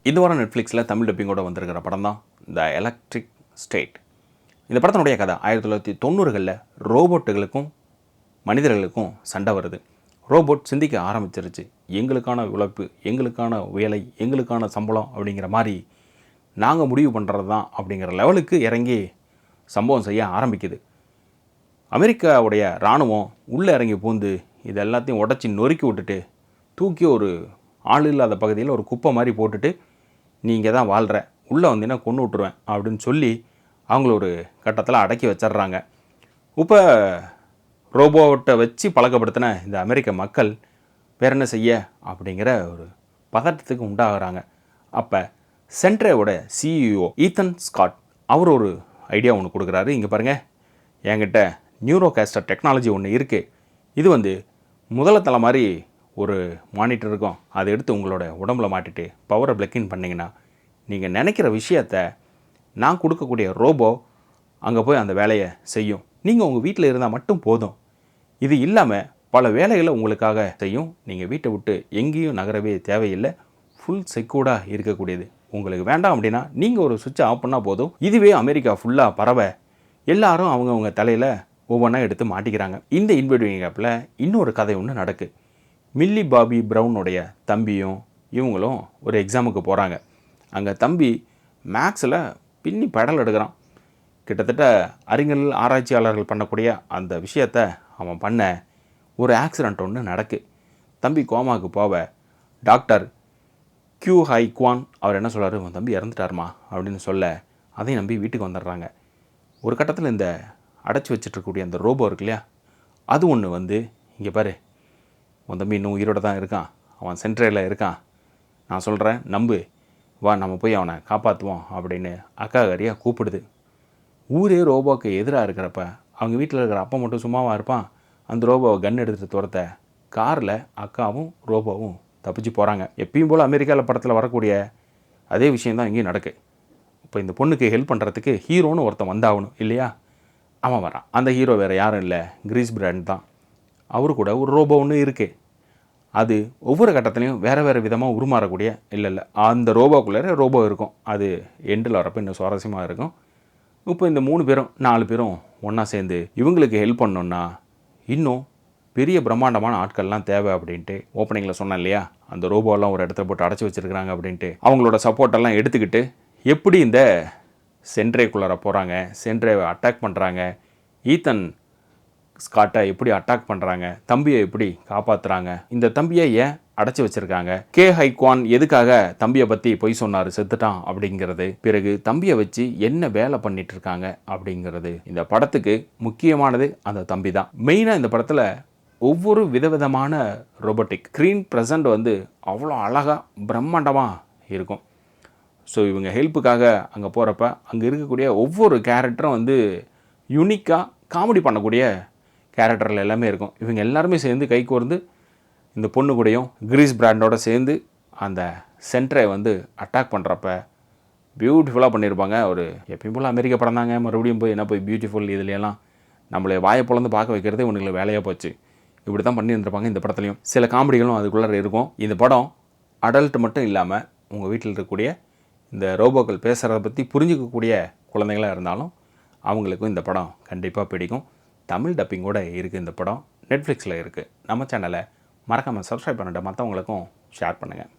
இந்த வாரம் நெட்ஃப்ளிக்ஸில் தமிழ் டப்பிங்கோட வந்திருக்கிற படம் தான் த எலக்ட்ரிக் ஸ்டேட். இந்த படத்தினுடைய கதை 1990களில் ரோபோட்டுகளுக்கும் மனிதர்களுக்கும் சண்டை வருது. ரோபோட் சிந்திக்க ஆரம்பிச்சிருச்சு. எங்களுக்கான உழைப்பு, எங்களுக்கான வேலை, எங்களுக்கான சம்பளம் அப்படிங்கிற மாதிரி நாங்கள் முடிவு பண்ணுறது தான் அப்படிங்கிற லெவலுக்கு இறங்கி சம்பவம் செய்ய ஆரம்பிக்குது. அமெரிக்காவுடைய இராணுவம் உள்ளே இறங்கி பூந்து இது எல்லாத்தையும் உடச்சி நொறுக்கி விட்டுட்டு தூக்கி ஒரு ஆள் இல்லாத பகுதியில் ஒரு குப்பை மாதிரி போட்டுட்டு நீ இங்கே தான் வாழ்கிற, உள்ளே வந்தீங்கன்னா கொன்று விட்ருவேன் அப்படின்னு சொல்லி அவங்கள ஒரு கட்டத்தில் அடக்கி வச்சிட்றாங்க. இப்போ ரோபோட்டை வச்சு பழக்கப்படுத்தின இந்த அமெரிக்க மக்கள் வேறு என்ன செய்ய அப்படிங்கிற ஒரு பதட்டத்துக்கு உண்டாகிறாங்க. அப்போ சென்ட்ரேவோட சிஇஓ ஈத்தன் ஸ்காட் அவர் ஒரு ஐடியா ஒன்று கொடுக்குறாரு. இங்கே பாருங்கள், என்கிட்ட நியூரோகாஸ்டர் டெக்னாலஜி ஒன்று இருக்குது. இது முதல தலை மாதிரி ஒரு மானிட்டர் இருக்கும். அதை எடுத்து உங்களோட உடம்புல மாட்டிட்டு பவரை பிளக்கின் பண்ணிங்கன்னா நீங்கள் நினைக்கிற விஷயத்த நான் கொடுக்கக்கூடிய ரோபோ அங்கே போய் அந்த வேலையை செய்யும். நீங்கள் உங்கள் வீட்டில் இருந்தால் மட்டும் போதும். இது இல்லாமல் பல வேலைகளை உங்களுக்காக செய்யும். நீங்கள் வீட்டை விட்டு எங்கேயும் நகரவே தேவையில்லை. ஃபுல் செக்யூர்டாக இருக்கக்கூடியது. உங்களுக்கு வேண்டாம் அப்படின்னா நீங்கள் ஒரு சுவிட்சை ஆஃப் பண்ணால் போதும். இதுவே அமெரிக்கா ஃபுல்லாக பரவ எல்லாரும் அவங்கவுங்க தலையில் ஒவ்வொன்றா எடுத்து மாட்டிக்கிறாங்க. இந்த இன்வெடிங் ஆப்பில் இன்னொரு கதை ஒன்று நடக்குது. மில்லி பாபி ப்ரவுனுடைய தம்பியும் இவங்களும் ஒரு எக்ஸாமுக்கு போகிறாங்க. அங்கே தம்பி மேக்ஸில் பின்னி பெடல் எடுக்கிறான். கிட்டத்தட்ட அறிஞர்கள் ஆராய்ச்சியாளர்கள் பண்ணக்கூடிய அந்த விஷயத்தை அவன் பண்ண ஒரு ஆக்சிடெண்ட் ஒன்று நடக்கு. தம்பி கோமாவுக்கு போவ டாக்டர் கியூ ஹை குவான் அவர் என்ன சொல்கிறார், உன் தம்பி இறந்துட்டாருமா அப்படின்னு சொல்ல அதையும் நம்பி வீட்டுக்கு வந்துடுறாங்க. ஒரு கட்டத்தில் இந்த அடைச்சி வச்சிட்ருக்கக்கூடிய அந்த ரோபோ இருக்கு இல்லையா, அது ஒன்று இங்கே பாரு, உன் தம்பி இன்னும் உயிரோடு தான் இருக்கான், அவன் சென்ட்ரேல இருக்கான், நான் சொல்கிறேன் நம்பு, வா நம்ம போய் அவனை காப்பாற்றுவோம் அப்படின்னு அக்காகாரியாக கூப்பிடுது. ஊரே ரோபோவுக்கு எதிராக இருக்கிறப்ப அவங்க வீட்டில் இருக்கிற அப்பா மட்டும் சும்மாவாக இருப்பான். அந்த ரோபோவை கன் எடுத்துகிட்டு துரத்த காரில் அக்காவும் ரோபோவும் தப்பிச்சு போகிறாங்க. எப்பயும் போல் அமெரிக்காவில் படத்தில் வரக்கூடிய அதே விஷயந்தான் இங்கேயும் நடக்கு. இப்போ இந்த பொண்ணுக்கு ஹெல்ப் பண்ணுறதுக்கு ஹீரோன்னு ஒருத்தன் வந்தாகணும் இல்லையா, அவன் வரான். அந்த ஹீரோ வேறு யாரும் இல்லை, கிரீஸ் பிராண்ட் தான். அவரு கூட ஒரு ரோபோ ஒன்று இருக்குது. அது ஒவ்வொரு கட்டத்துலையும் வேறு வேறு விதமாக உருமாறக்கூடிய இல்லை அந்த ரோபோக்குள்ளே ரோபோ இருக்கும். அது எண்டில் வரப்போ இன்னும் சுவாரஸ்யமாக இருக்கும். இப்போ இந்த 3 பேரும் 4 பேரும் ஒன்றா சேர்ந்து இவங்களுக்கு ஹெல்ப் பண்ணோன்னா இன்னும் பெரிய பிரம்மாண்டமான ஆட்கள்லாம் தேவை அப்படின்ட்டு ஓப்பனிங்கில் சொன்னேன் இல்லையா, அந்த ரோபோலாம் ஒரு இடத்துல போட்டு அடைச்சி வச்சுருக்கிறாங்க அப்படின்ட்டு அவங்களோட சப்போர்ட்டெல்லாம் எடுத்துக்கிட்டு எப்படி இந்த சென்ட்ரேக்குள்ளார போகிறாங்க, சென்ட்ரேவை அட்டாக் பண்ணுறாங்க, ஈத்தன் ஸ்காட்டை எப்படி அட்டாக் பண்ணுறாங்க, தம்பியை எப்படி காப்பாற்றுறாங்க, இந்த தம்பியை ஏன் அடைச்சி வச்சுருக்காங்க, கே ஹைக்வான் எதுக்காக தம்பியை பற்றி பொய் சொன்னார் செத்துட்டான் அப்படிங்கிறது, பிறகு தம்பியை வச்சு என்ன வேலை பண்ணிட்டு இருக்காங்க அப்படிங்கிறது இந்த படத்துக்கு முக்கியமானது அந்த தம்பி தான். மெயினாக இந்த படத்தில் ஒவ்வொரு விதவிதமான ரோபோட்டிக் ஸ்க்ரீன் ப்ரெசண்ட் அவ்வளோ அழகாக பிரம்மாண்டமாக இருக்கும். ஸோ இவங்க ஹெல்ப்புக்காக அங்கே போகிறப்ப அங்கே இருக்கக்கூடிய ஒவ்வொரு கேரக்டரும் யூனிக்காக காமெடி பண்ணக்கூடிய கேரக்டரில் எல்லாமே இருக்கும். இவங்க எல்லாருமே சேர்ந்து கை கோர்ந்து இந்த பொண்ணு கூடயும் கிரீஸ் பிராண்டோட சேர்ந்து அந்த சென்டரை அட்டாக் பண்ணுறப்ப பியூட்டிஃபுல்லாக பண்ணியிருப்பாங்க. ஒரு எப்பயும் போல் அமெரிக்க படம் தாங்க, மறுபடியும் போய் என்ன போய் பியூட்டிஃபுல் இதுலையெல்லாம் நம்மளை வாயை பொழந்து பார்க்க வைக்கிறதே இவங்களுக்கு வேலையாக போச்சு. இப்படி தான் பண்ணியிருந்திருப்பாங்க இந்த படத்துலையும். சில காமெடிகளும் அதுக்குள்ளே இருக்கும். இந்த படம் அடல்ட் மட்டும் இல்லாமல் உங்கள் வீட்டில் இருக்கக்கூடிய இந்த ரோபோக்கள் பேசுகிறத பற்றி புரிஞ்சிக்கக்கூடிய குழந்தைங்களாக இருந்தாலும் அவங்களுக்கும் இந்த படம் கண்டிப்பாக பிடிக்கும். தமிழ் டப்பிங்கோடு இருக்குது இந்த படம். நெட்ஃப்ளிக்ஸில் இருக்குது. நம்ம சேனலை மறக்காமல் சப்ஸ்கிரைப் பண்ணிட்டு மற்றவங்களுக்கும் ஷேர் பண்ணுங்கள்.